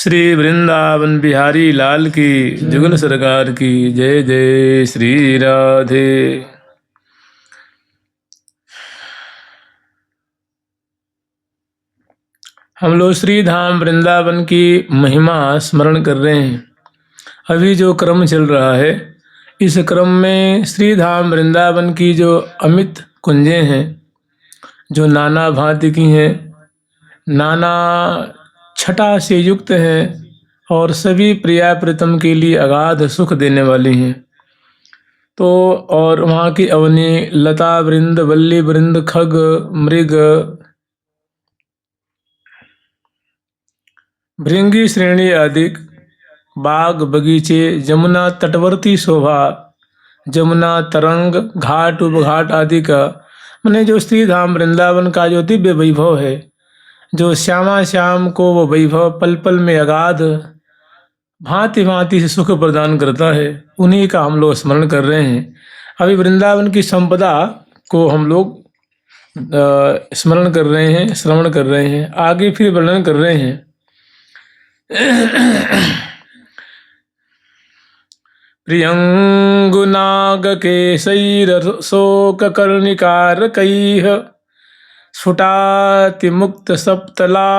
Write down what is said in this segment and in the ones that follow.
श्री वृंदावन बिहारी लाल की जुगल सरकार की जय। जय श्री राधे। हम लोग श्री धाम वृंदावन की महिमा स्मरण कर रहे हैं। अभी जो क्रम चल रहा है, इस क्रम में श्री धाम वृंदावन की जो अमित कुंजें हैं, जो नाना भांति की हैं, नाना छटा से युक्त हैं और सभी प्रिया प्रीतम के लिए अगाध सुख देने वाली हैं, तो और वहाँ की अवनी लता वृंद, वल्ली वृंद, खग मृग, भृंगी श्रेणी आदि बाग बगीचे, जमुना तटवर्ती शोभा, जमुना तरंग, घाट उपघाट आदि का मैंने जो श्री धाम वृंदावन का जो दिव्य वैभव है, जो श्यामा श्याम को वो वैभव पल पल में अगाध भांति भांति से सुख प्रदान करता है, उन्हीं का हम लोग स्मरण कर रहे हैं। अभी वृंदावन की संपदा को हम लोग स्मरण कर रहे हैं, श्रवण कर रहे हैं, आगे फिर वर्णन कर रहे हैं। प्रियंगुनाग केशैरशोक कर्णिकारकैः स्फुटातिमुक्त सप्तला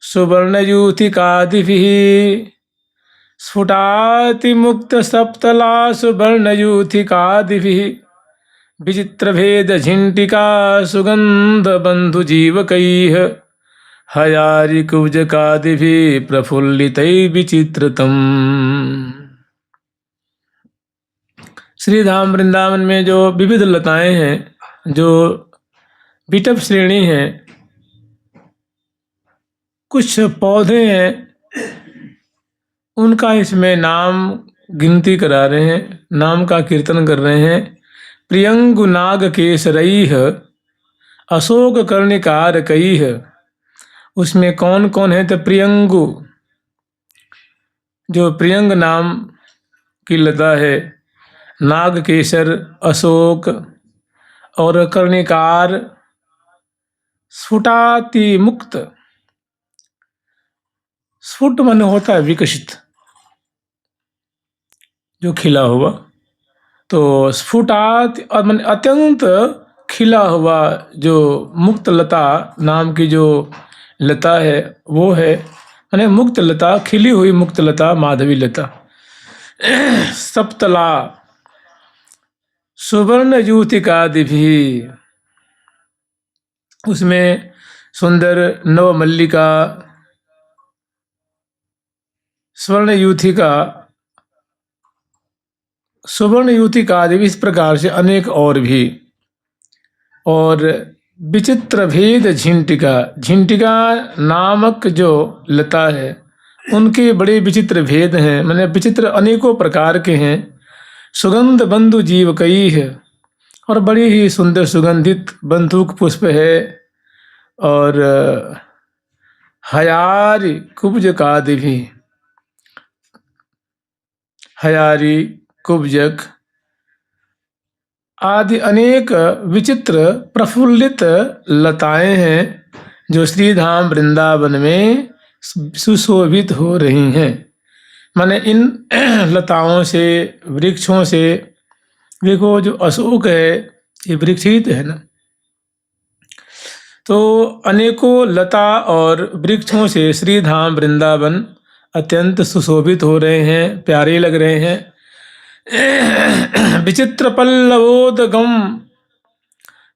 सुवर्णयूथिकादिभिः, स्फुटातिमुक्त सप्तला सुवर्णयूथिकादिभिः, विचित्रभेद झिंटिका सुगंध बंधु जीवकैः, हयारि कुब्जकादिभिः प्रफुल्लितै विचित्रतम। श्री धाम वृंदावन में जो विविध लताएं हैं, जो बिटप श्रेणी हैं, कुछ पौधे हैं, उनका इसमें नाम गिनती करा रहे हैं, नाम का कीर्तन कर रहे हैं। प्रियंगु नाग केसरैः अशोक कर्णिकारकैः, उसमें कौन कौन है? तो प्रियंगु, जो प्रियंग नाम की लता है, नाग केसर, अशोक और कर्णिकार, स्फुटाति मुक्त, स्फुट मन होता है विकसित, जो खिला हुआ, तो स्फुटात और मन अत्यंत खिला हुआ जो मुक्त लता नाम की जो लता है, वो है माने मुक्त लता, खिली हुई मुक्त लता, माधवी लता। सप्तला सुवर्ण यूथिकादि भी, उसमें सुंदर नवमल्लिका, स्वर्ण यूथिका, सुवर्ण यूथिका आदि इस प्रकार से अनेक और भी। और विचित्र भेद झिंटिका, झिंटिका नामक जो लता है, उनके बड़े विचित्र भेद हैं, माने विचित्र अनेकों प्रकार के हैं। सुगंध बंधु जीव कई है, और बड़ी ही सुंदर सुगंधित बंधुक पुष्प है। और हयारी कुब्जकादि भी, हयारी कुब्जक आदि अनेक विचित्र प्रफुल्लित लताएं हैं, जो श्री धाम वृंदावन में सुशोभित हो रही हैं। माने इन लताओं से, वृक्षों से, देखो जो अशोक है ये वृक्षित है ना, तो अनेकों लता और वृक्षों से श्री धाम वृंदावन अत्यंत सुशोभित हो रहे हैं, प्यारे लग रहे हैं। विचित्र पल्लवोदगम,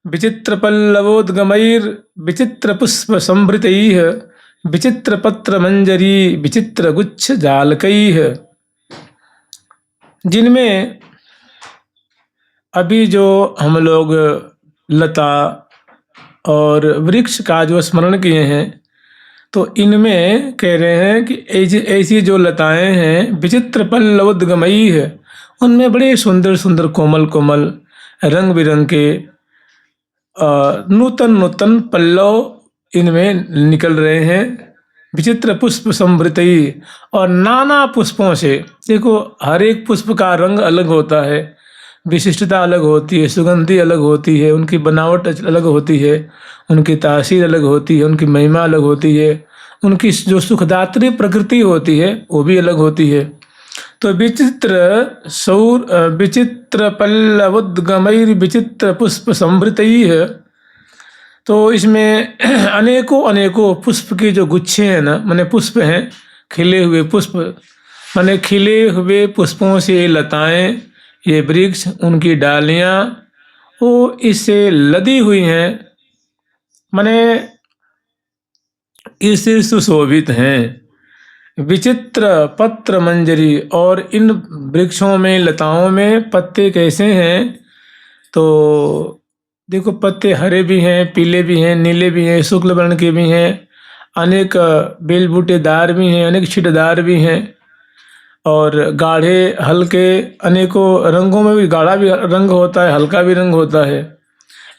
विचित्र पल्लवोदगमैर विचित्र पुष्प संभृतैः, विचित्र पत्र मंजरी विचित्र गुच्छ जालकैः, जिनमें अभी जो हम लोग लता और वृक्ष का जो स्मरण किए हैं, तो इनमें कह रहे हैं कि ऐसी जो लताएं हैं विचित्र पल्लवोद्गमयी है, उनमें बड़े सुंदर सुंदर कोमल कोमल रंग बिरंग के नूतन नूतन पल्लव इनमें निकल रहे हैं। विचित्र पुष्प संभृतई, और नाना पुष्पों से, देखो हर एक पुष्प का रंग अलग होता है, विशिष्टता अलग होती है, सुगंधी अलग होती है, उनकी बनावट अलग होती है, उनकी तासीर अलग होती है, उनकी महिमा अलग होती है, उनकी जो सुखदात्री प्रकृति होती है वो भी अलग होती है। तो विचित्र पल्लवोद्गमैर विचित्र पुष्प संभृतैः, तो इसमें अनेकों अनेकों पुष्प के जो गुच्छे हैं ना, माने पुष्प हैं, खिले हुए पुष्प, माने खिले हुए पुष्पों से लताएं, ये वृक्ष, उनकी डालियां वो इससे लदी हुई हैं, माने इससे सुशोभित हैं। विचित्र पत्र मंजरी, और इन वृक्षों में, लताओं में पत्ते कैसे हैं, तो देखो पत्ते हरे भी हैं, पीले भी हैं, नीले भी हैं, शुक्ल वर्ण के भी हैं, अनेक बेल बूटेदार भी हैं, अनेक छिटदार भी हैं, और गाढ़े हल्के, अनेकों रंगों में भी गाढ़ा भी रंग होता है, हल्का भी रंग होता है।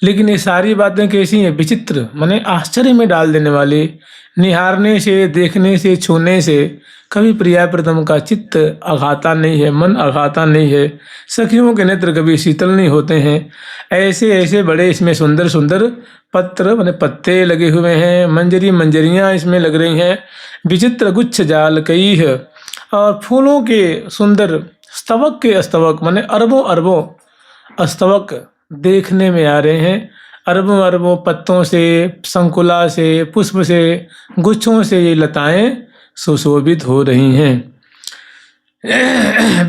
लेकिन ये सारी बातें कैसी हैं? विचित्र, माने आश्चर्य में डाल देने वाली। निहारने से, देखने से, छूने से कभी प्रिया प्रीतम का चित्त आघाता नहीं है, मन आघाता नहीं है, सखियों के नेत्र कभी शीतल नहीं होते हैं। ऐसे ऐसे बड़े इसमें सुंदर सुंदर पत्र, माने पत्ते लगे हुए हैं, मंजरियाँ इसमें लग रही हैं। विचित्र गुच्छ जाल कई है, और फूलों के सुंदर स्तवक के स्तवक, माने अरबों अरबों स्तवक देखने में आ रहे हैं। अरबों अरबों पत्तों से, संकुला से, पुष्प से, गुच्छों से ये लताएं सुशोभित हो रही हैं।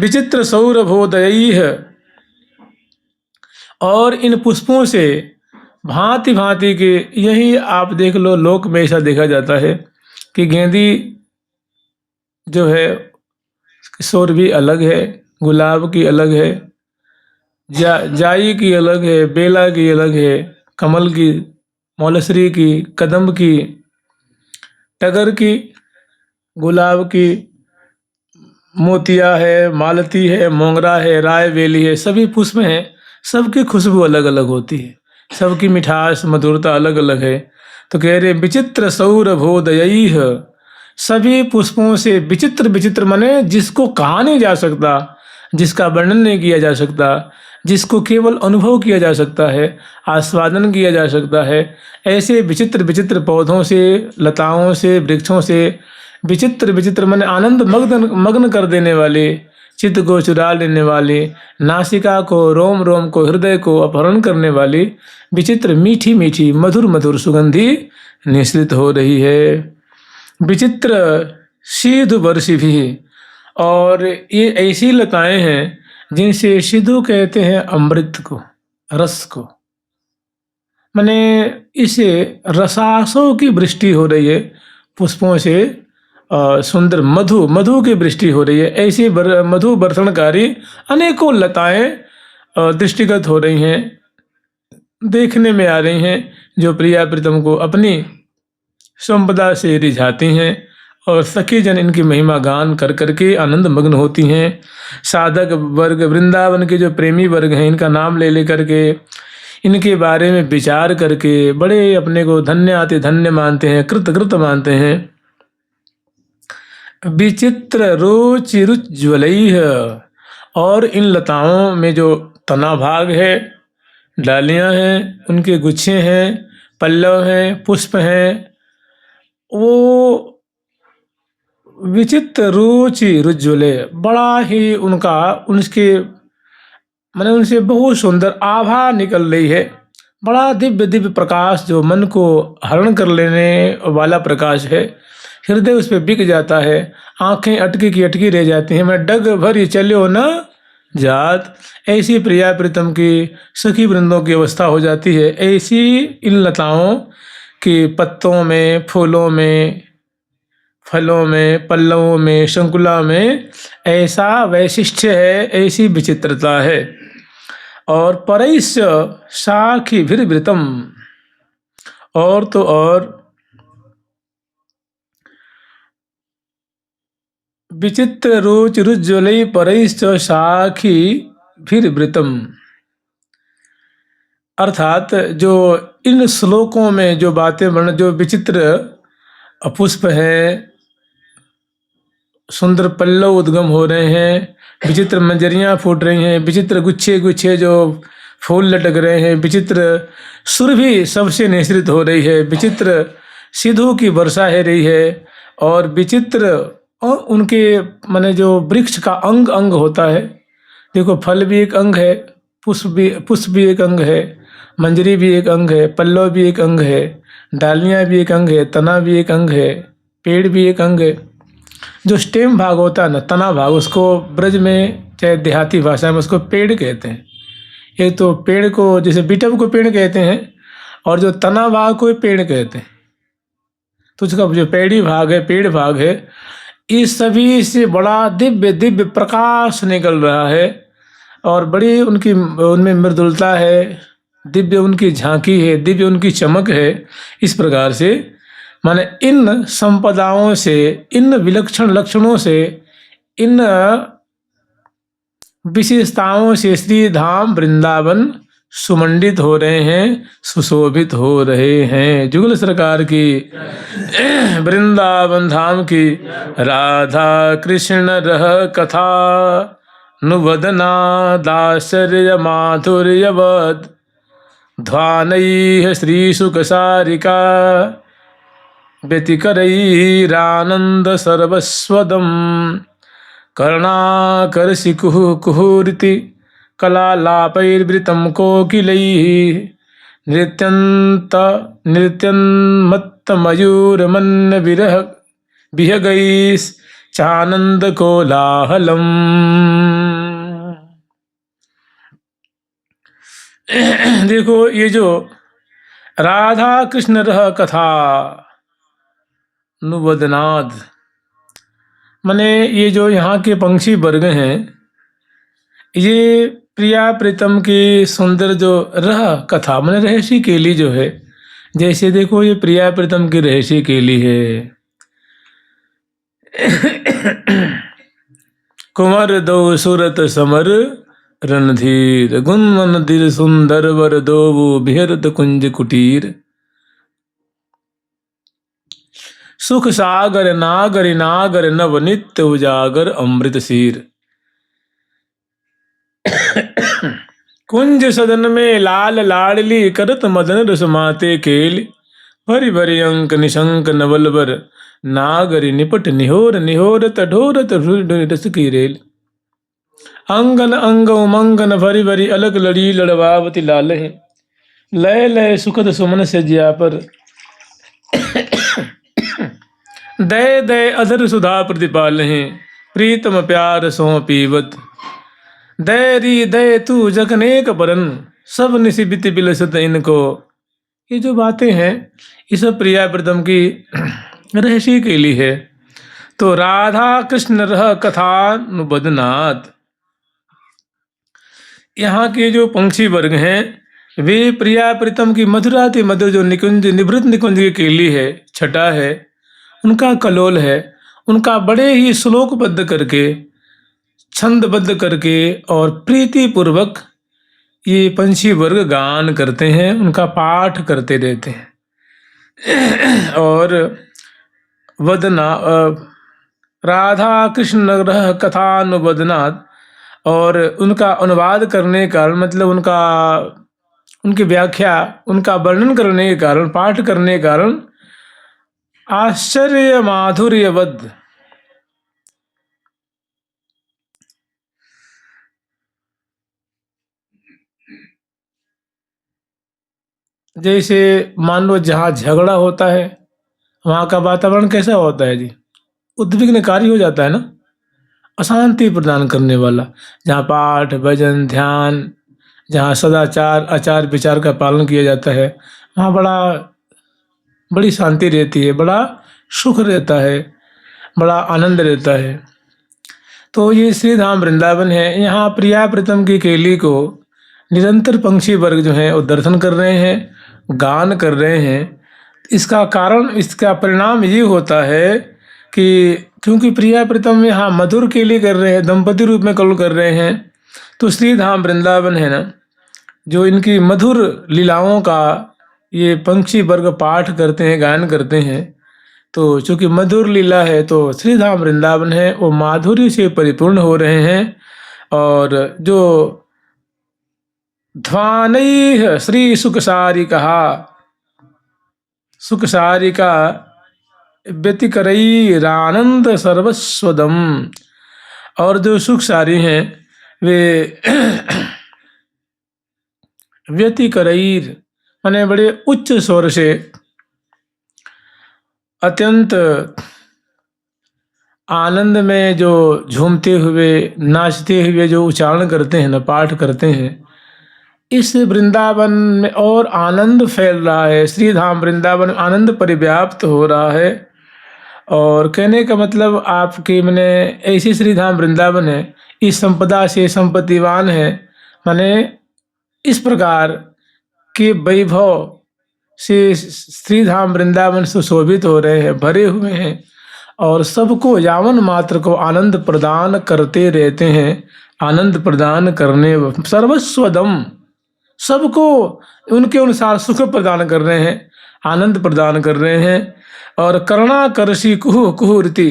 विचित्र सौरभोदयैः, और इन पुष्पों से भांति भांति के, यही आप देख लो, लोक में ऐसा देखा जाता है कि गेंदी जो है किशोर भी अलग है, गुलाब की अलग है, जाई की अलग है, बेला की अलग है, कमल की, मौलश्री की, कदम्ब की, टगर की, गुलाब की, मोतिया है, मालती है, मोंगरा है, राय बेली है, सभी पुष्प हैं, सबकी खुशबू अलग अलग होती है, सबकी मिठास मधुरता अलग अलग है। तो कह रहे विचित्र सौरभोदयैः, सभी पुष्पों से विचित्र, विचित्र माने जिसको कहा नहीं जा सकता, जिसका वर्णन नहीं किया जा सकता, जिसको केवल अनुभव किया जा सकता है, आस्वादन किया जा सकता है, ऐसे विचित्र विचित्र पौधों से, लताओं से, वृक्षों से, विचित्र विचित्र माने आनंद मग्न कर देने वाले, चित्त को चुरा लेने वाले, नासिका को, रोम रोम को, हृदय को अपहरण करने वाली विचित्र मीठी मीठी मधुर मधुर सुगंधी निश्रित हो रही है। विचित्र शीधु वर्षि भी, और ये ऐसी लताएं हैं जिनसे सिद्धू कहते हैं अमृत को, रस को, माने इसे रसासों की वृष्टि हो रही है, पुष्पों से सुंदर मधु की वृष्टि हो रही है। ऐसी मधु बर्षणकारी अनेकों लताएं दृष्टिगत हो रही हैं, देखने में आ रही हैं, जो प्रिया प्रीतम को अपनी संपदा से रिझाती हैं, और सखी जन इनकी महिमा गान कर करके आनंद मग्न होती हैं। साधक वर्ग, वृंदावन के जो प्रेमी वर्ग हैं, इनका नाम ले ले करके, इनके बारे में विचार करके बड़े अपने को धन्य आते धन्य मानते हैं, कृत कृत मानते हैं। विचित्र रुचिरुज्ज्वलैः, और इन लताओं में जो तना भाग है, डालियां हैं, उनके गुच्छे हैं, पल्लव हैं, पुष्प हैं, वो विचित्र रुचि रुज्ज्वले, बड़ा ही उनके माने उनसे बहुत सुंदर आभा निकल रही है, बड़ा दिव्य दिव्य प्रकाश, जो मन को हरण कर लेने वाला प्रकाश है। हृदय उस पर बिक जाता है, आंखें अटकी की अटकी रह जाती हैं, मैं डग भरी चलो न जात, ऐसी प्रिया प्रीतम की सखी वृंदों की अवस्था हो जाती है। ऐसी इन लताओं के पत्तों में, फूलों में, फलों में, पल्लवों में, शंकुला में ऐसा वैशिष्ट्य है, ऐसी विचित्रता है। और परैश्च शाखिभिर्वृतम, और तो और विचित्र रुचिरुज्ज्वलै परैश्च शाखिभिर्वृतम, अर्थात जो इन श्लोकों में जो बातें बन, जो विचित्र पुष्प हैं, सुंदर पल्लव उद्गम हो रहे हैं, विचित्र मंजरियाँ फूट रही हैं, विचित्र गुच्छे गुच्छे जो फूल लटक रहे हैं, विचित्र सुरभि सबसे निश्रित हो रही है, विचित्र सिद्धों की वर्षा है रही है, और विचित्र और उनके माने जो वृक्ष का अंग अंग होता है, देखो फल भी एक अंग है, पुष्प भी एक अंग है, मंजरी भी एक अंग है, पल्लव भी एक अंग है, डालियाँ भी एक अंग है, तना भी एक अंग है, पेड़ भी एक अंग है। जो स्टेम भाग होता है ना, तना भाग, उसको ब्रज में चाहे देहाती भाषा में उसको पेड़ कहते हैं। एक तो पेड़ को जैसे बिटब को पेड़ कहते हैं, और जो तना भाग को पेड़ कहते हैं। तो उसका जो पेड़ी भाग है, पेड़ भाग है, इस सभी से बड़ा दिव्य दिव्य प्रकाश निकल रहा है, और बड़ी उनकी उनमें मृदुलता है, दिव्य उनकी झांकी है, दिव्य उनकी चमक है। इस प्रकार से माने इन संपदाओं से, इन विलक्षण लक्षणों से, इन विशेषताओं से श्री धाम वृंदावन सुमंडित हो रहे हैं, सुशोभित हो रहे हैं। जुगल सरकार की, वृंदावन धाम की। राधा कृष्ण रह कथा नुवदना दासर्य माधुर्यवद ध्वानैः श्री सुख सारिका व्यतिकरैरानंद सर्वस्वदम कर्णाकर्षि कुहुरिति कलालापैर्वृतं कोकिलैः नृत्यन्मत्तमयूरमन्न विहगैश्चानन्द कोलाहलम्। देखो ये जो राधा कृष्ण रह कथा नुवदनाद, माने ये जो यहाँ के पंक्षी वर्ग हैं, ये प्रिया प्रीतम की सुंदर जो रह कथा माने रहसी केली जो है, जैसे देखो ये प्रिया प्रीतम की रहसी केली है। कुंवर दो सुरत समर रणधीर गुणमन दिर सुंदर वर दो बिहरत कुंज कुटीर सुख सागर नागर नागर नव नित्य उजागर अमृत सीर। कुंज सदन में लाल लाडली करत मदन रस माते केल भरी भरी अंक निशंक नवलवर नागरी निपट निहोर निहोरत ढोरत रस की रेल। अंगन अंग उमंगन भरी भरी अलग लड़ी लड़वावती लाल है लय लय सुखद सुमन से जिया पर दय दय अधर सुधा प्रतिपाल हैं प्रीतम प्यार सो पीवत दय री दय तू जगनेक परन सब निशिबित बिलसत इनको। ये जो बातें हैं ये सब प्रिया प्रीतम की रहसी के लिए है। तो राधा कृष्ण रह कथा नुबदनाथ, यहाँ के जो पंक्षी वर्ग हैं वे प्रिया प्रीतम की मधुराति मधुर जो निकुंज निवृत्त निकुंज की केली है, छटा है, उनका कलोल है, उनका बड़े ही श्लोकबद्ध करके, छंदबद्ध करके और प्रीति पूर्वक ये पंछी वर्ग गान करते हैं, उनका पाठ करते रहते हैं। और वदना राधा कृष्ण रह कथानुवदनात्, और उनका अनुवाद करने के कारण मतलब उनकी व्याख्या, उनका वर्णन करने के कारण, पाठ करने के कारण आश्चर्य माधुर्यवद, जैसे मान लो जहाँ झगड़ा होता है वहाँ का वातावरण कैसा होता है जी, उद्विग्नकारी हो जाता है ना, अशांति प्रदान करने वाला। जहाँ पाठ भजन ध्यान, जहाँ सदाचार आचार विचार का पालन किया जाता है, वहाँ बड़ी शांति रहती है, बड़ा सुख रहता है, बड़ा आनंद रहता है। तो ये श्री धाम वृंदावन है। यहाँ प्रिया प्रीतम की केली को निरंतर पंक्षी वर्ग जो हैं वो दर्शन कर रहे हैं, गान कर रहे हैं। इसका कारण, इसका परिणाम ये होता है कि क्योंकि प्रिया प्रीतम यहाँ मधुर केली कर रहे हैं, दंपति रूप में कल कर रहे हैं, तो श्री धाम वृंदावन है ना, जो इनकी मधुर लीलाओं का ये पंक्षी वर्ग पाठ करते हैं, गायन करते हैं। तो चूँकि मधुर लीला है तो श्री धाम वृंदावन है वो माधुर्य से परिपूर्ण हो रहे हैं। और जो ध्वानैः श्री सुख सारी कहा, सुख सारिका व्यतिकरैरानंद सर्वस्वदम। और जो सुख सारी हैं वे व्यतिकरैर माने बड़े उच्च स्वर से अत्यंत आनंद में जो झूमते हुए नाचते हुए जो उच्चारण करते हैं ना, पाठ करते हैं, इस वृंदावन में और आनंद फैल रहा है। श्री धाम वृंदावन में आनंद परिव्याप्त हो रहा है। और कहने का मतलब आपके मैंने ऐसी श्री धाम वृंदावन है, इस संपदा से संपत्तिवान है, माने इस प्रकार के वैभव से श्री धाम वृंदावन सुशोभित हो रहे हैं, भरे हुए हैं और सबको यावन मात्र को आनंद प्रदान करते रहते हैं। आनंद प्रदान करने सर्वस्वदम, सबको उनके अनुसार सुख प्रदान कर रहे हैं, आनंद प्रदान कर रहे हैं। और कर्णाकर्षी कुहू कुहूर्ति,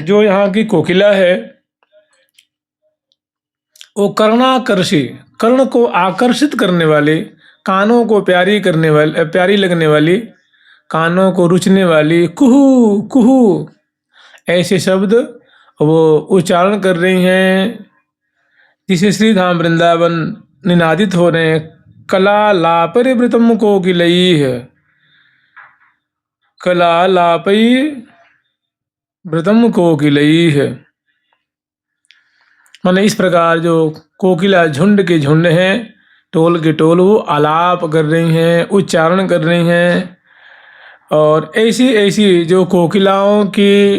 जो यहाँ की कोकिला है वो कर्णाकर्षी, कर्ण को आकर्षित करने वाली, कानों को प्यारी लगने वाली, कानों को रुचने वाली कुहू कुहू ऐसे शब्द वो उच्चारण कर रही हैं, जिसे श्री धाम वृंदावन निनादित हो रहे हैं। कला लापरिवृतम कोकिलई है, कला लापई व्रतम कोकिलई है, माने इस प्रकार जो कोकिला झुंड के झुंड हैं, टोल के टोल, वो आलाप कर रही हैं, उच्चारण कर रही हैं। और ऐसी ऐसी जो कोकिलाओं की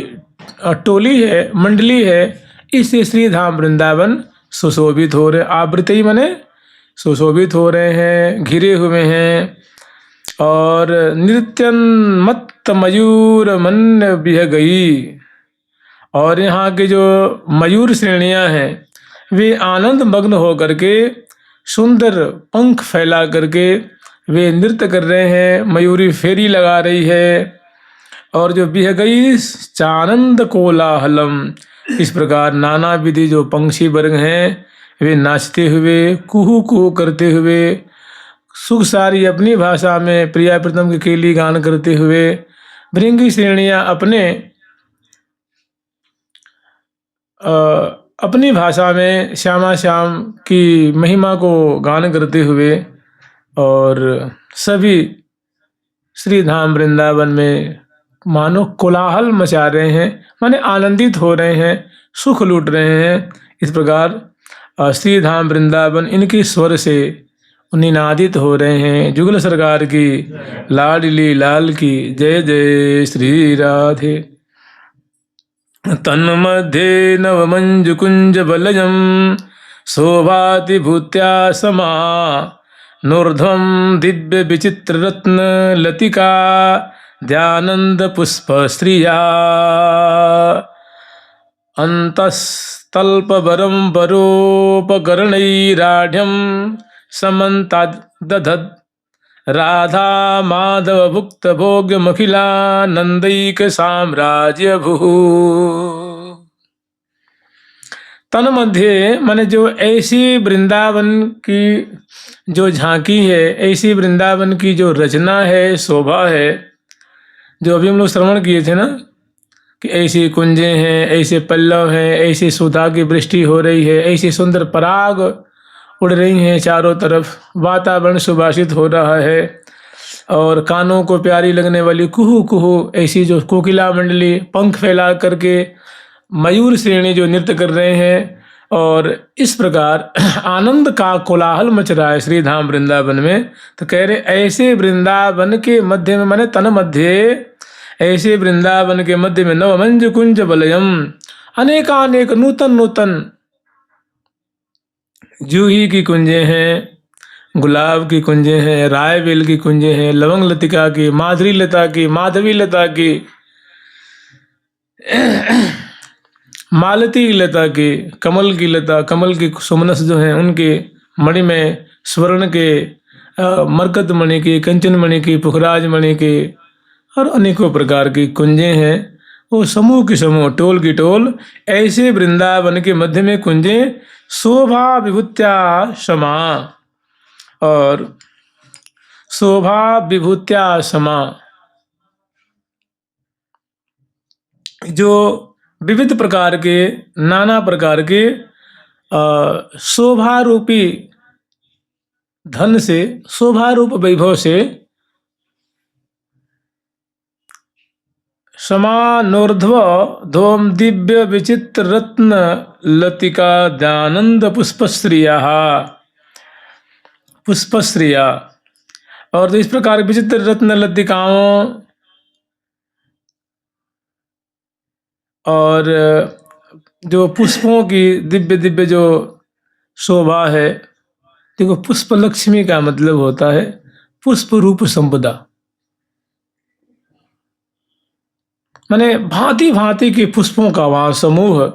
टोली है, मंडली है, इससे श्री धाम वृंदावन सुशोभित हो रहे, आवृतई माने सुशोभित हो रहे हैं, घिरे हुए हैं। और नृत्यन मत्त मयूर मन बिह गई, और यहाँ के जो मयूर श्रेणियाँ हैं वे आनंद मग्न हो करके सुंदर पंख फैला करके वे नृत्य कर रहे हैं, मयूरी फेरी लगा रही है। और जो बिह गई चानंद कोलाहलम, इस प्रकार नाना विधि जो पंक्षी वर्ग हैं वे नाचते हुए, कुहू कुहू करते हुए, सुख सारी अपनी भाषा में प्रिया प्रीतम के केली गान करते हुए, भृंगी श्रेणियाँ अपनी भाषा में श्यामा श्याम की महिमा को गान करते हुए, और सभी श्री धाम वृंदावन में मानो कोलाहल मचा रहे हैं, माने आनंदित हो रहे हैं, सुख लूट रहे हैं। इस प्रकार श्री धाम वृंदावन इनके स्वर से निनादित हो रहे हैं। जुगल सरकार की लाडली लाल की जय जय श्री राधे। तन्मध्ये नवमंजुकुंज बलयम शोभाति भूत्या समा, नूर्ध्वं दिव्य विचित्र रत्न लतिका ध्यानंद पुष्प स्त्रिया, अंतस्तल्पबरं वरोपकरणैराढ्यं समन्तादधद् राधा माधव भुक्त भोग्यमखिलानंदैक साम्राज्य भूः। तन मध्य माने जो ऐसी वृंदावन की जो झांकी है, ऐसी वृंदावन की जो रचना है, शोभा है, जो अभी हम लोग श्रवण किए थे ना कि ऐसी कुंजें हैं, ऐसे पल्लव हैं, ऐसी सुधा की वृष्टि हो रही है, ऐसी सुंदर पराग उड़ रही हैं चारों तरफ, वातावरण सुभाषित हो रहा है, और कानों को प्यारी लगने वाली कुहू कुहू ऐसी जो कोकिला मंडली पंख फैला करके मयूर श्रेणी जो नृत्य कर रहे हैं। और इस प्रकार आनंद का कोलाहल मच रहा है श्री धाम वृंदावन में। तो कह रहे ऐसे वृंदावन के मध्य में, माने तन मध्य, ऐसे वृंदावन के मध्य में नवमंज कुंज बलयम, अनेकानेक नूतन नूतन जूही की कुंजें हैं, गुलाब की कुंजें हैं, रायबेल की कुंजें हैं, लवंग लतिका की, माधुरी लता की, माधवी लता की, मालती लता की, कमल की लता, कमल की सुमनस जो हैं उनके मणि में, स्वर्ण के, मरकत मणि की, कंचन मणि की, पुखराज मणि की, और अनेकों प्रकार की कुंजें हैं। वो समूह की समूह, टोल की टोल, ऐसे वृंदावन के मध्य में कुंजें शोभा विभूत्या क्षमा, और शोभा विभूत्या समा, जो विविध प्रकार के, नाना प्रकार के शोभा रूपी धन से, शोभा रूप वैभव से समानोर्ध्व ध्वम दिव्य विचित्र रत्न लतिका दयानंद पुष्पश्रिया, पुष्पश्रिया, और इस प्रकार विचित्र रत्न लतिकाओं और जो पुष्पों की दिव्य दिव्य जो शोभा है। देखो, पुष्प लक्ष्मी का मतलब होता है पुष्प रूप संपदा, माने भांति भांति के पुष्पों का वहाँ समूह,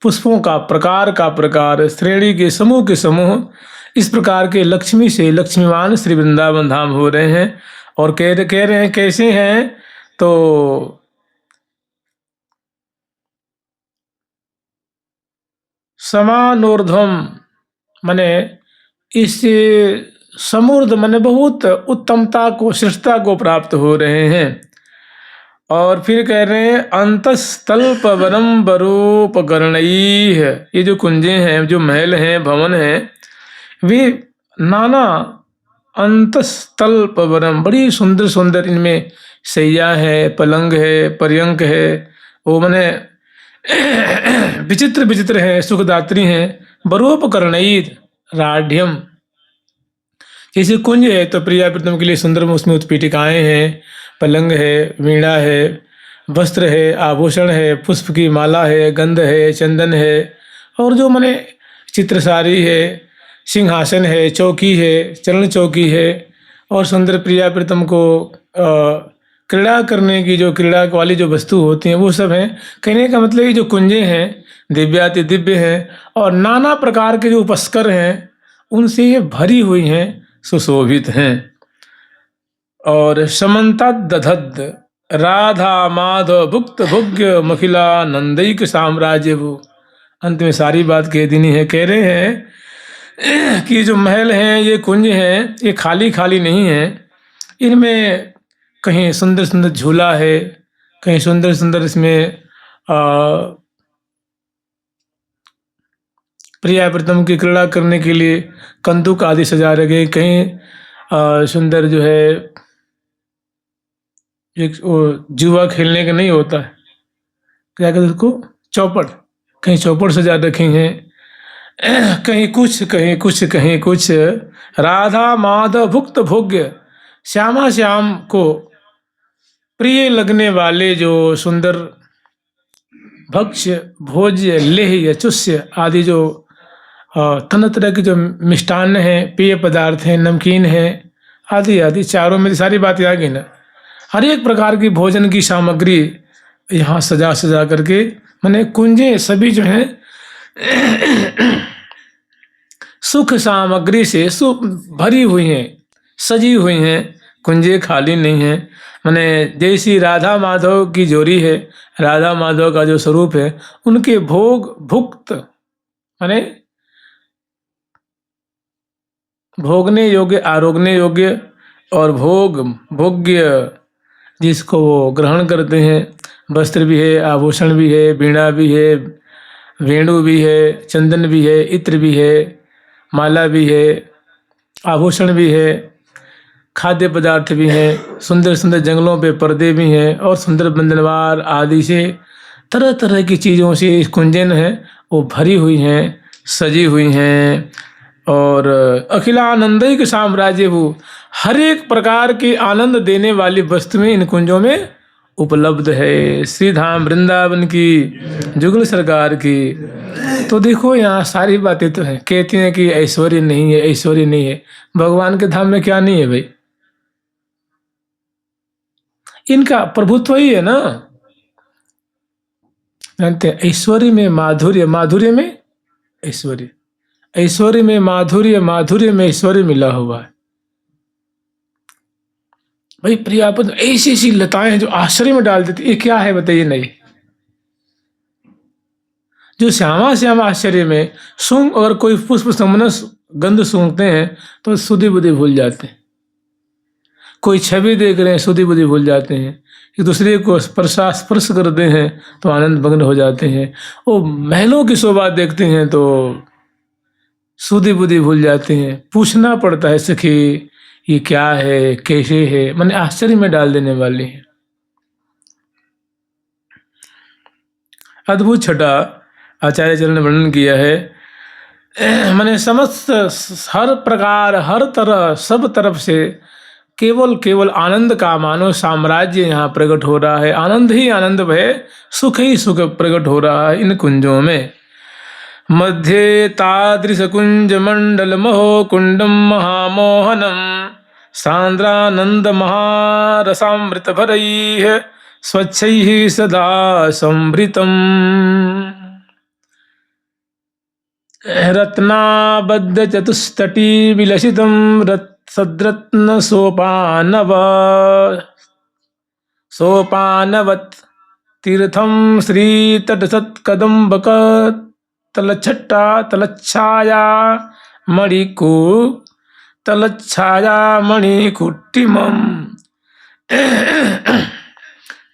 पुष्पों का प्रकार, श्रेणी के समूह, इस प्रकार के लक्ष्मी से लक्ष्मीवान श्री वृंदावन धाम हो रहे हैं। और कह रहे हैं कैसे हैं, तो समानोर्ध्वम माने इस समूर्ध माने बहुत उत्तमता को, श्रेष्ठता को प्राप्त हो रहे हैं। और फिर कह रहे हैं अंतस्तल्प वनम वरोपकरणई, ये जो कुंजें हैं, जो महल हैं, भवन हैं, वे नाना अंतस्तल्प वनम, बड़ी सुंदर सुंदर, इनमें सैया है, पलंग है, पर्यंक है, वो माने विचित्र विचित्र है, सुखदात्री हैं। वरोपकरणई राढ़्यम, जैसे कुंज है तो प्रिया प्रीतम के लिए सुंदर उसमें उत्पीठिकाएं हैं, पलंग है, वीणा है, वस्त्र है, आभूषण है, पुष्प की माला है, गंध है, चंदन है, और जो माने चित्रसारी है, सिंहासन है, चौकी है, चरण चौकी है, और सुंदर प्रिया प्रीतम को क्रीड़ा करने की जो क्रीड़ा वाली जो वस्तु होती हैं वो सब हैं। कहने का मतलब ये जो कुंजें हैं दिव्याति दिव्य हैं, और नाना प्रकार के जो उपस्कर हैं उनसे ये भरी हुई हैं, सुशोभित हैं। और समन्ता दधद राधा माधव भुक्त भुग्य मखिला नंदैक साम्राज्य, वो अंत में सारी बात कह देनी है। कह रहे हैं कि जो महल हैं, ये कुंज हैं, ये खाली खाली नहीं हैं, इनमें कहीं सुंदर सुंदर झूला है, कहीं सुंदर सुंदर इसमें प्रिया प्रीतम की क्रीड़ा करने के लिए कंदुक आदि सजा रखे, कहीं सुंदर जो है एक जुआ खेलने का नहीं होता है, क्या कहते उसको, चौपड़, कहीं चौपड़ सजा रखी हैं, कहीं कुछ कहीं कुछ कहीं कुछ। राधा माधव भुक्त भोग्य, श्यामा श्याम को प्रिय लगने वाले जो सुंदर भक्ष्य भोज्य लेह यचुष्य आदि जो तरह तरह के जो मिष्टान्न हैं, पेय पदार्थ हैं, नमकीन हैं, आदि आदि, चारों में सारी बातें आ गई ना। हर एक प्रकार की भोजन की सामग्री यहाँ सजा सजा करके, माने कुंजें सभी जो हैं सुख सामग्री से भरी हुई हैं, सजी हुई हैं, कुंजें खाली नहीं हैं। माने जैसी राधा माधव की जोड़ी है, राधा माधव का जो स्वरूप है, उनके भोग भुक्त माने भोगने योग्य, आरोगने योग्य, और भोग भोग्य जिसको वो ग्रहण करते हैं, वस्त्र भी है, आभूषण भी है, वीणा भी है, वेणु भी है, चंदन भी है, इत्र भी है, माला भी है, आभूषण भी है, खाद्य पदार्थ भी हैं, सुंदर सुंदर जंगलों पे पर्दे भी हैं, और सुंदर बंधनवार आदि से तरह तरह की चीज़ों से इस कुंजन है वो भरी हुई हैं, सजी हुई हैं। और अखिलानंदिक साम्राज्य, वो हर एक प्रकार की आनंद देने वाली वस्तुएं इन कुंजों में उपलब्ध है। श्री धाम वृंदावन की, जुगल सरकार की। तो देखो यहाँ सारी बातें तो हैं, कहते हैं कि ऐश्वर्य नहीं है, ऐश्वर्य नहीं है। भगवान के धाम में क्या नहीं है भाई, इनका प्रभुत्व ही है ना। जानते हैं ऐश्वर्य में माधुर्य, माधुर्य में ऐश्वर्य, ऐश्वर्य में माधुर्य, माधुर्य में ऐश्वर्य मिला हुआ है भाई। प्रियापद ऐसी ऐसी लताएं जो आश्चर्य में डाल देती, ये क्या है बताइए। नहीं, जो श्यामा श्यामा आश्चर्य में सूंघ, अगर कोई पुष्प समनस गंध सूंघते हैं तो सुधि बुद्धि भूल जाते हैं। कोई छवि देख रहे हैं सुधि बुद्धि भूल जाते हैं, एक दूसरे को स्पर्श करते हैं तो आनंद मग्न हो जाते हैं। वो महलों की शोभा देखते हैं तो सुधि बुद्धि भूल जाते हैं। पूछना पड़ता है सखी ये क्या है, कैसे है, मैंने आश्चर्य में डाल देने वाली है। अद्भुत छटा आचार्य चरण ने वर्णन किया है। मैंने समस्त हर प्रकार हर तरह सब तरफ से केवल आनंद का मानो साम्राज्य यहाँ प्रकट हो रहा है। आनंद ही आनंद है, सुख ही सुख प्रकट हो रहा है इन कुंजों में। मध्ये तादृश कुंज मंडल महो कुंडम महामोहनम सांद्रानंद महारसामृत भरैः स्वच्छैः सदा संभृतम् रत्नाबद्ध चतुस्तटी विलसितं सद्रत्न सोपानवत् तीर्थं श्रीतटसत्कदम्बक तलछट्टा तलच्छाया मणिकुट्टिमम्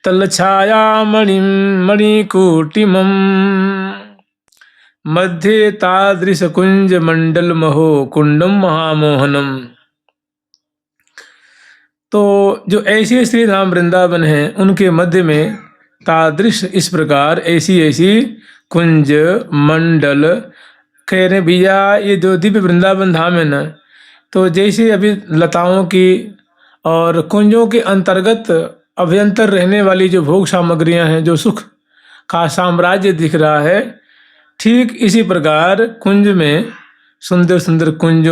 तलछाया मणिकुटिमम् मध्ये तादृश कुंज मंडल महो कुंडम महामोहनम। तो जो ऐसे श्री धाम वृंदावन है उनके मध्य में तादृश इस प्रकार ऐसी ऐसी कुंज मंडल कह रहे भैया ये जो दिव्य वृंदावन धाम है ना, तो जैसे अभी लताओं की और कुंजों के अंतर्गत अभ्यंतर रहने वाली जो भोग सामग्रियां हैं, जो सुख का साम्राज्य दिख रहा है, ठीक इसी प्रकार कुंज में सुंदर सुंदर कुंज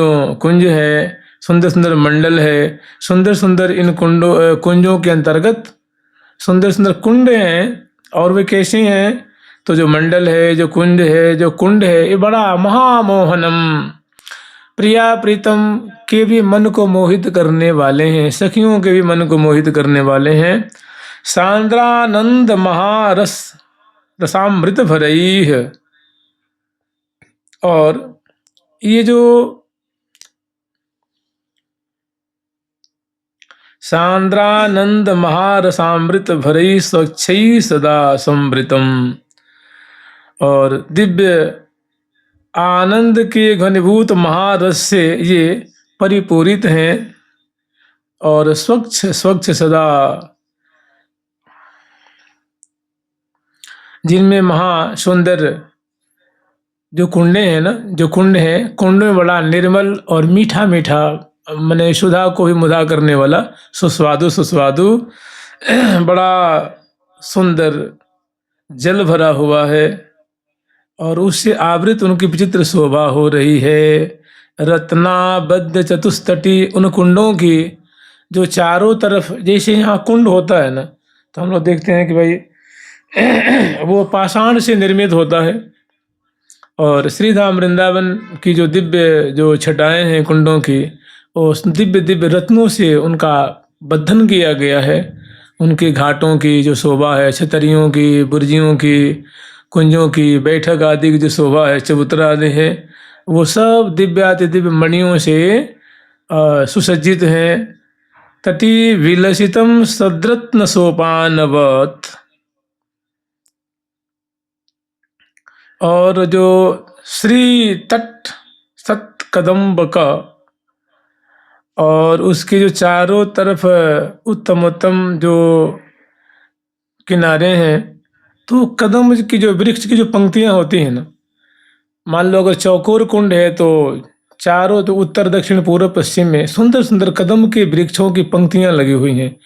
है, सुंदर सुंदर मंडल है, सुंदर सुंदर इन कुंजों के अंतर्गत सुंदर सुंदर कुंड हैं। और वे कैसे हैं? तो जो मंडल है, जो कुंज है, जो कुंड है, ये बड़ा महामोहनम, प्रिया प्रीतम के भी मन को मोहित करने वाले हैं, सखियों के भी मन को मोहित करने वाले हैं। सांद्रानंद रसामृत भरैः, और ये जो सांद्रानंद महारसामृत भरैः स्वच्छैः सदा संवृतम, और दिव्य आनंद के घनीभूत महारस से ये परिपूरित हैं और स्वच्छ सदा, जिनमें महा सुंदर जो कुंडे हैं ना, जो कुंड है, कुंड में बड़ा निर्मल और मीठा मीठा, मैंने सुधा को भी मुदा करने वाला सुस्वादु बड़ा सुंदर जल भरा हुआ है और उससे आवृत उनकी विचित्र शोभा हो रही है। रत्नाबद्ध चतुस्तटी, उन कुंडों की जो चारों तरफ, जैसे यहाँ कुंड होता है ना, तो हम लोग देखते हैं कि भाई वो पाषाण से निर्मित होता है, और श्रीधाम वृंदावन की जो दिव्य जो छटाएं हैं कुंडों की, उस दिव्य दिव्य रत्नों से उनका बंधन किया गया है। उनके घाटों की जो शोभा है, छतरियों की, बुर्जियों की, कुंजों की, बैठक आदि की जो शोभा है, चबूतरा आदि है, वो सब दिव्याति दिव्य मणियों से सुसज्जित हैं। तटी विलसितम सद्रत्न सोपानवत्, और जो श्री तट सत्कदम्बक, और उसके जो चारों तरफ उत्तम उत्तम जो किनारे हैं, तो कदम की जो वृक्ष की जो पंक्तियां होती हैं ना, मान लो अगर चौकोर कुंड है तो चारों, तो उत्तर दक्षिण पूर्व पश्चिम में सुंदर सुंदर कदम के वृक्षों की पंक्तियां लगी हुई हैं,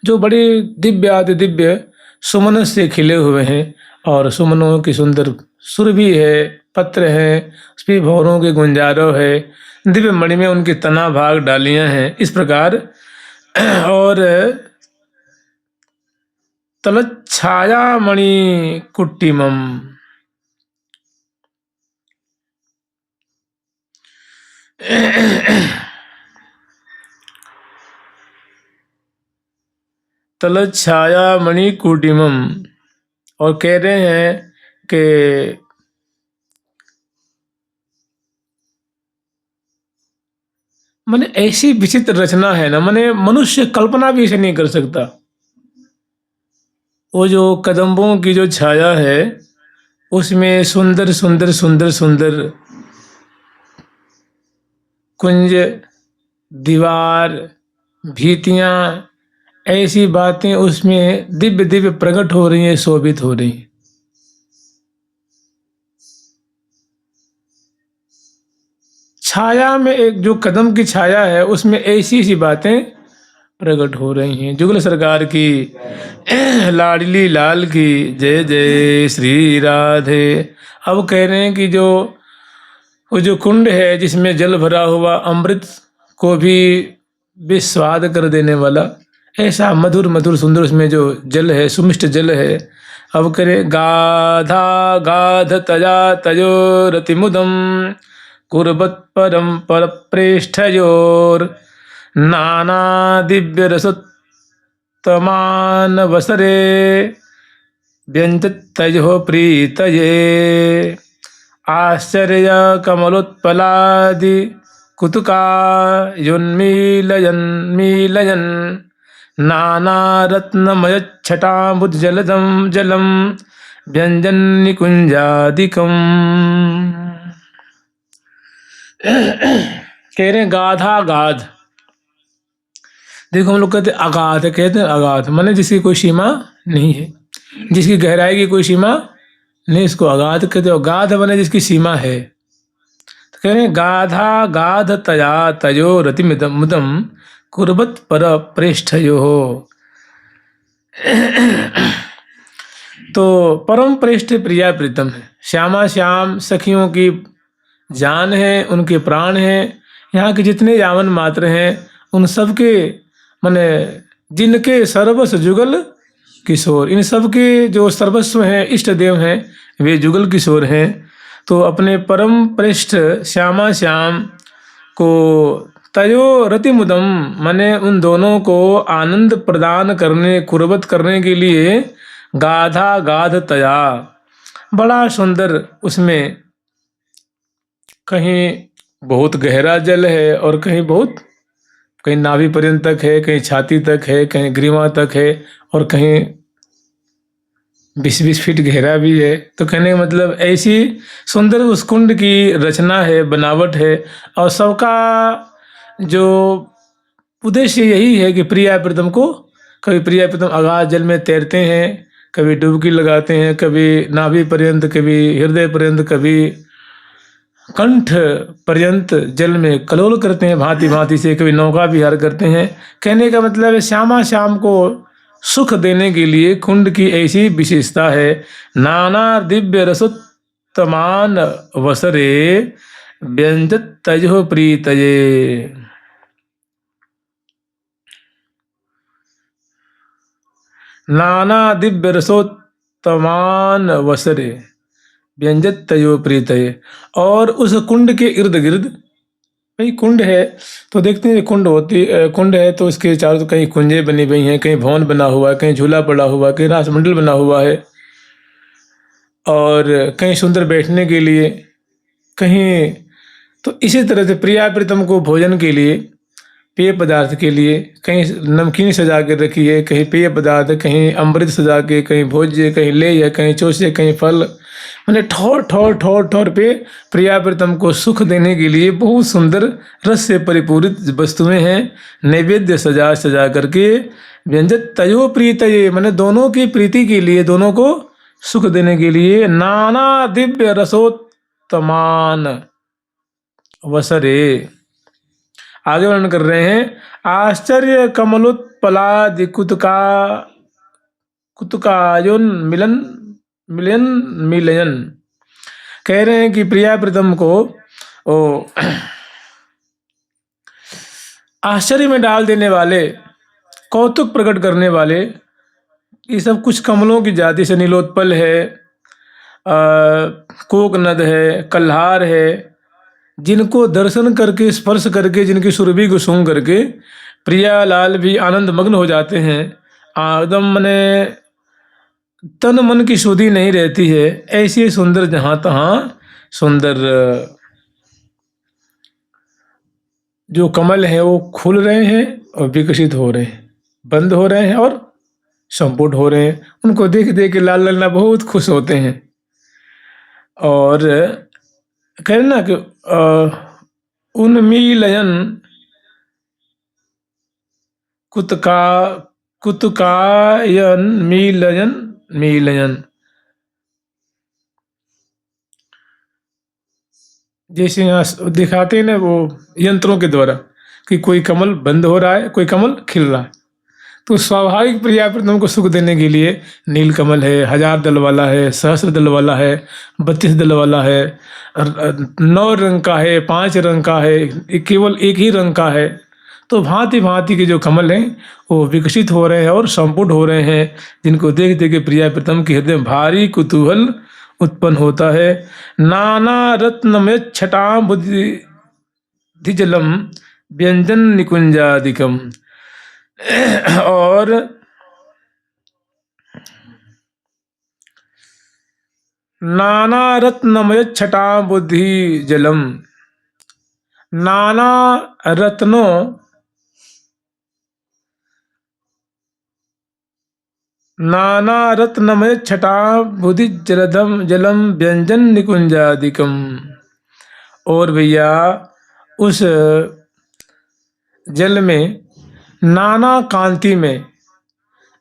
जो बड़े दिव्य आदि दिव्य सुमन से खिले हुए हैं, और सुमनों की सुंदर सुर भी है, पत्र है, उसपे भौरों के गुंजारों है, दिव्य मणि में उनकी तना भाग डालियां हैं, इस प्रकार। और तलच्छाया मणि कुट्टिमम, तलच्छाया मणि कुटिमम, और कह रहे हैं कि माने ऐसी विचित्र रचना है ना, माने मनुष्य कल्पना भी इसे नहीं कर सकता। वो जो कदम्बों की जो छाया है, उसमें सुंदर सुंदर सुंदर सुंदर कुंज, दीवार, भीतियां, ऐसी बातें उसमें दिव्य दिव्य प्रकट हो रही हैं, शोभित हो रही हैं। छाया में एक जो कदम की छाया है, उसमें ऐसी सी बातें प्रकट हो रही हैं। जुगल सरकार की लाडली लाल की जय जय श्री राधे। अब कह रहे हैं कि वो जो कुंड है जिसमें जल भरा हुआ, अमृत को भी बेस्वाद कर देने वाला, ऐसा मधुर मधुर सुंदर उसमें जो जल है, सुमिष्ट जल है। अब करे गाधा गाध तजा तजो रतिमुदम कुर्बत परम पर प्रेष्ठयोर नाना दिव्य रसोत्तमान वसरे व्यंजत तजो प्रीतये आश्चर्य कमलोत्पलादि कुतुका योन्मीलयन् मीलयन् नाना रत्नमय छटाबुद जलदम जलम व्यंजन निकुंजादिकम। कह रहे हैं गाधा गाध। देखो हम लोग कहते हैं अगाध, कहते हैं अगाध माने जिसकी कोई सीमा नहीं है, जिसकी गहराई की कोई सीमा नहीं, इसको अगाध कहते हो। गाध माने जिसकी सीमा है। तो कह रहे हैं गाधा गाध तया तयो रति मुदम कुर्बत पर प्रेष्ठयो हो। तो परम प्रेष्ठ प्रिया प्रीतम है, श्यामा श्याम सखियों की जान है, उनके प्राण हैं। यहाँ के जितने यावन मात्र हैं उन सब के माने जिनके सर्वस्व जुगल किशोर, इन सब के जो सर्वस्व हैं, इष्ट देव हैं, वे जुगल किशोर हैं। तो अपने परम प्रेष्ठ श्यामा श्याम को तयो रति मुदम माने उन दोनों को आनंद प्रदान करने, कुर्बत करने के लिए गाधा गाध तया, बड़ा सुंदर उसमें कहीं बहुत गहरा जल है और कहीं बहुत, कहीं नाभि पर्यंत तक है, कहीं छाती तक है, कहीं ग्रीवा तक है और कहीं 20-20 फीट गहरा भी है। तो कहने का मतलब ऐसी सुंदर उस कुंड की रचना है, बनावट है। और सबका जो उद्देश्य यही है कि प्रिया प्रीतम को, कभी प्रिया प्रीतम अगाध जल में तैरते हैं, कभी डुबकी लगाते हैं, कभी नाभि पर्यंत, कभी हृदय पर्यंत, कभी कंठ पर्यंत जल में कलोल करते हैं भांति भांति से, कभी नौका विहार करते हैं। कहने का मतलब है श्यामा श्याम को सुख देने के लिए कुंड की ऐसी विशेषता है। नाना दिव्य रसोत्तमान वसरे व्यंजत तजो प्रीतये। नाना दिव्य रसोत्तमान वसरे व्यंजत तयो प्रीतये। और उस कुंड के इर्द गिर्द, भाई कुंड है तो देखते हैं कुंड है तो इसके चारों कहीं कुंजें बनी हुई हैं, कहीं भवन बना हुआ है, कहीं झूला पड़ा हुआ है, कहीं रासमंडल बना हुआ है, और कहीं सुंदर बैठने के लिए, कहीं तो इसी तरह से प्रिया प्रीतम को भोजन के लिए, पेय पदार्थ के लिए कहीं नमकीन सजा के रखी है, कहीं पेय पदार्थ, कहीं अमृत सजा के, कहीं भोज्य, कहीं लेय, कहीं चोष्य, कहीं फल, मैंने ठौर ठौर ठौर ठौर पे प्रिया प्रीतम को सुख देने के लिए बहुत सुंदर रस से परिपूरित वस्तुएं हैं। नैवेद्य सजा सजा करके व्यंजत तयो प्रीतये मैंने दोनों की प्रीति के लिए, दोनों को सुख देने के लिए नाना दिव्य रसोत्तमान वसरे। आगे वर्णन कर रहे हैं आश्चर्य कमलोत्पलादि कुतुकायोन मिलन मिलयन। कह रहे हैं कि प्रिया प्रीतम को आश्चर्य में डाल देने वाले, कौतुक प्रकट करने वाले, ये सब कुछ कमलों की जाति से नीलोत्पल है, कोकनद है, कल्हार है, जिनको दर्शन करके, स्पर्श करके, जिनकी सुरभि को सूंघ करके प्रियालाल भी आनंद मग्न हो जाते हैं। एकदम मने तन मन की शुद्धि नहीं रहती है, ऐसी सुंदर जहाँ तहाँ सुंदर जो कमल हैं वो खुल रहे हैं और विकसित हो रहे हैं, बंद हो रहे हैं और संपुट हो रहे हैं। उनको देख देख के लाल लल्ला बहुत खुश होते हैं और कह ना कि उन्मीलयन कुतका कुतकायन मीलयन मीलयन, जैसे यहाँ दिखाते हैं ना वो यंत्रों के द्वारा कि कोई कमल बंद हो रहा है, कोई कमल खिल रहा है। तो स्वाभाविक पर्यावरण को सुख देने के लिए नील कमल है, 1000 दल वाला है, सहस्र दल वाला है, 32 दल वाला है, 9 रंग का है, 5 रंग का है, केवल एक ही रंग का है। तो भांति भांति के जो कमल हैं वो विकसित हो रहे हैं और संपुट हो रहे हैं, जिनको देख देख के प्रिया प्रीतम के हृदय में भारी कुतूहल उत्पन्न होता है। नाना रत्नमय छटां बुद्धि जलम व्यंजन निकुंजादिकम, और नाना रत्नमय छटां बुद्धि जलम, नाना रत्नों नाना रत्नमय छटां बुद्धि जलधम जलम व्यंजन निकुंजादिकम। और भैया उस जल में नाना कांति में,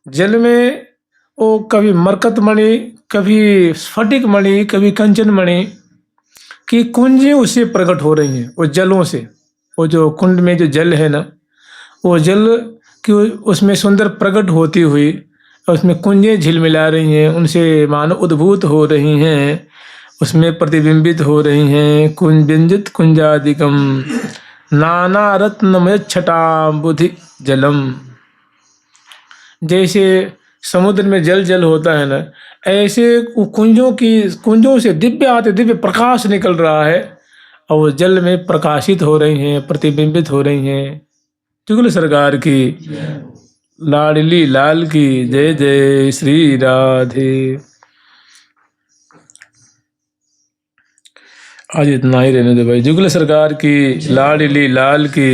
जल में वो कभी मरकत मणि, कभी स्फटिक मणि, कभी कंचन मणि की कुंजें उससे प्रकट हो रही हैं। वो जलों से, वो जो कुंड में जो जल है ना, वो जल की उसमें सुंदर प्रकट होती हुई उसमें कुंजें झिलमिला रही हैं, उनसे मानो उद्भूत हो रही हैं, उसमें प्रतिबिंबित हो रही हैं। कुंज व्यंजित कुंजादिकम नाना रत्नमय छटां बुद्धि जलम। जैसे समुद्र में जल जल होता है ना, ऐसे कुंजों से दिव्य प्रकाश निकल रहा है और वो जल में प्रकाशित हो रही हैं, प्रतिबिंबित हो रही हैं। जुगल सरकार की लाडली लाल की जय जय श्री राधे। आज इतना ही रहने दो भाई। जुगल सरकार की लाडली लाल की।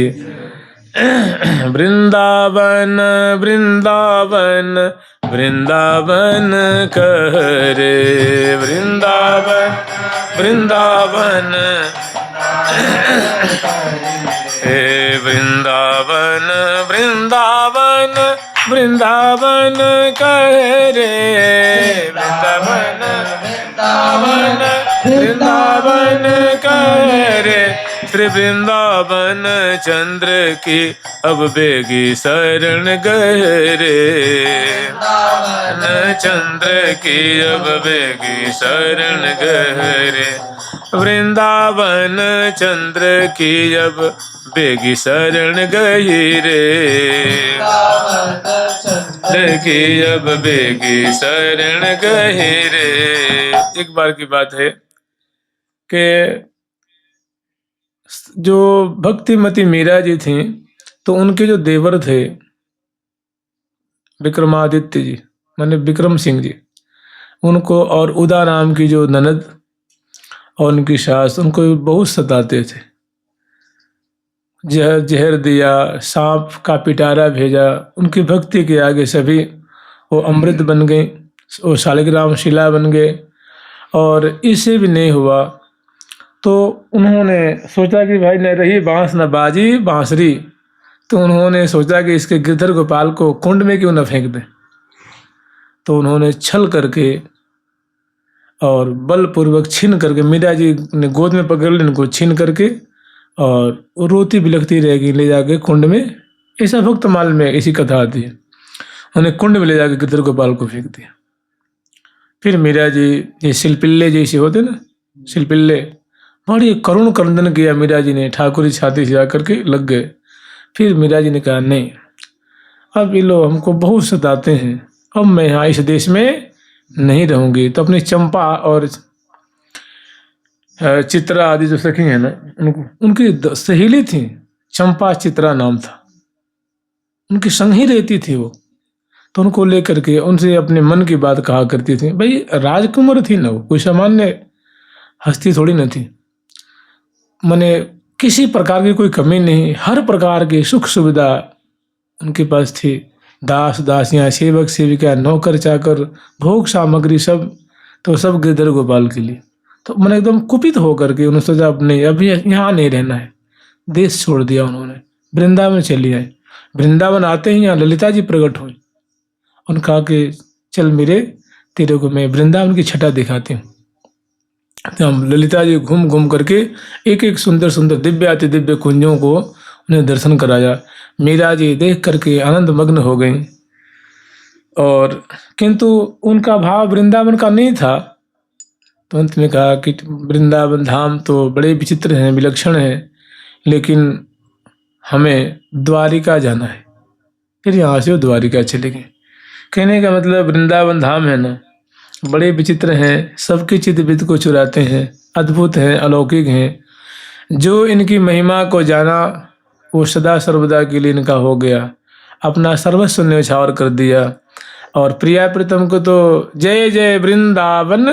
वृंदावन वृंदावन वृंदावन कह रे, वृंदावन वृंदावन हे वृंदावन वृंदावन वृंदावन कह रे, वृंदावन वृंदावन वृंदावन कह रे। श्री वृंदावन चंद्र की अब बेगी शरण गए रे, चंद्र की अब बेगी शरण गए रे। वृंदावन चंद्र की अब बेगी शरण गई रे, चंद्र की अब बेगी शरण गई रे। एक बार की बात है कि जो भक्तिमती मीरा जी थी, तो उनके जो देवर थे विक्रमादित्य जी, माने विक्रम सिंह जी, उनको और उदा नाम की जो ननद और उनकी सास, उनको बहुत सताते थे। जहर जहर दिया, सांप का पिटारा भेजा, उनकी भक्ति के आगे सभी वो अमृत बन गए, वो शालिग्राम शिला बन गए। और इससे भी नहीं हुआ तो उन्होंने सोचा कि भाई न रही बांस न बाजी बांसुरी, तो उन्होंने सोचा कि इसके गिरधर गोपाल को कुंड में क्यों न फेंक दें। तो उन्होंने छल करके और बलपूर्वक छीन करके, मीरा जी ने गोद में पकड़ ली इनको, छीन करके और वो रोती बिलखती रहेगी ले जाके कुंड में। ऐसा भक्त माल में ऐसी कथा आती है। उन्हें कुंड में ले जाके गिरधर गोपाल को फेंक दिया। फिर मीरा जी, ये शिल्पिल्ले जैसे होते ना, शिल्पिल्ले, बड़ी करुण क्रंदन किया मीरा जी ने, ठाकुर जी छाती से जाकर के लग गए। फिर मीरा जी ने कहा नहीं, अब ये लोग हमको बहुत सताते हैं, अब मैं यहाँ इस देश में नहीं रहूंगी। तो अपनी चंपा और चित्रा आदि जो सखी हैं ना, उनकी सहेली थी, चंपा चित्रा नाम था, उनके संग ही रहती थी वो। तो उनको लेकर के उनसे अपने मन की बात कहा करती थी। भाई राजकुमार थी ना, वो कोई सामान्य हस्ती थोड़ी न थी। मने किसी प्रकार की कोई कमी नहीं, हर प्रकार की सुख सुविधा उनके पास थी। दास दासियां, सेवक सेविका, नौकर चाकर, भोग सामग्री सब, तो सब गिरधर गोपाल के लिए। तो मैंने एकदम कुपित होकर के उन्होंने सोचा अब नहीं, अभी यहाँ नहीं रहना है, देश छोड़ दिया उन्होंने, वृंदावन चली आए। वृंदावन आते ही यहाँ ललिता जी प्रकट हुई। उन्होंने कहा कि चल मेरे, तेरे को मैं वृंदावन की छटा दिखाती हूँ। तो हम ललिता जी घूम घूम करके एक एक सुंदर सुंदर दिव्य अति दिव्य कुंजों को उन्हें दर्शन कराया। मीरा जी देख करके आनंद मग्न हो गई, और किंतु उनका भाव वृंदावन का नहीं था। तो अंत में कहा कि वृंदावन धाम तो बड़े विचित्र हैं, विलक्षण हैं, लेकिन हमें द्वारिका जाना है। फिर यहाँ से वो द्वारिका चले गए। कहने का मतलब वृंदावन धाम है ना, बड़े विचित्र हैं, सबके चित्त वित्त को चुराते हैं, अद्भुत हैं, अलौकिक हैं। जो इनकी महिमा को जाना वो सदा सर्वदा के लिए इनका हो गया, अपना सर्वस्व न्यौछावर कर दिया। और प्रिया प्रीतम को तो जय जय वृंदावन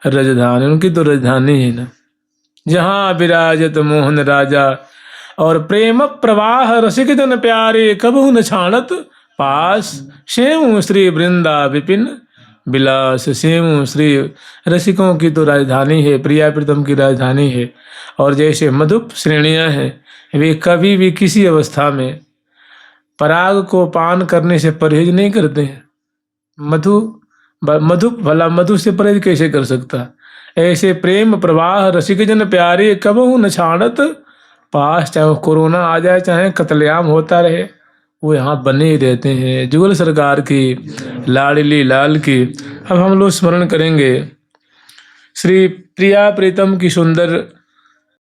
राजधानी, उनकी तो राजधानी है ना, जहाँ विराजत मोहन राजा, और प्रेम प्रवाह रसिक जन प्यारे, कबहु न छाणत पास, सेवु श्री वृंदा विपिन विलास। सेवु श्री रसिकों की तो राजधानी है, प्रिया प्रीतम की राजधानी है। और जैसे मधुप श्रेणियां हैं, वे कभी भी किसी अवस्था में पराग को पान करने से परहेज नहीं करते हैं। मधु भला मधु से परहेज कैसे कर सकता? ऐसे प्रेम प्रवाह रसिक जन प्यारे, कबहु न छाणत पास। चाहे कोरोना आ जाए, चाहे कत्लेआम होता रहे, वो यहाँ बने ही रहते हैं। जुगल सरकार की, लाडली लाल की। अब हम लोग स्मरण करेंगे श्री प्रिया प्रीतम की सुंदर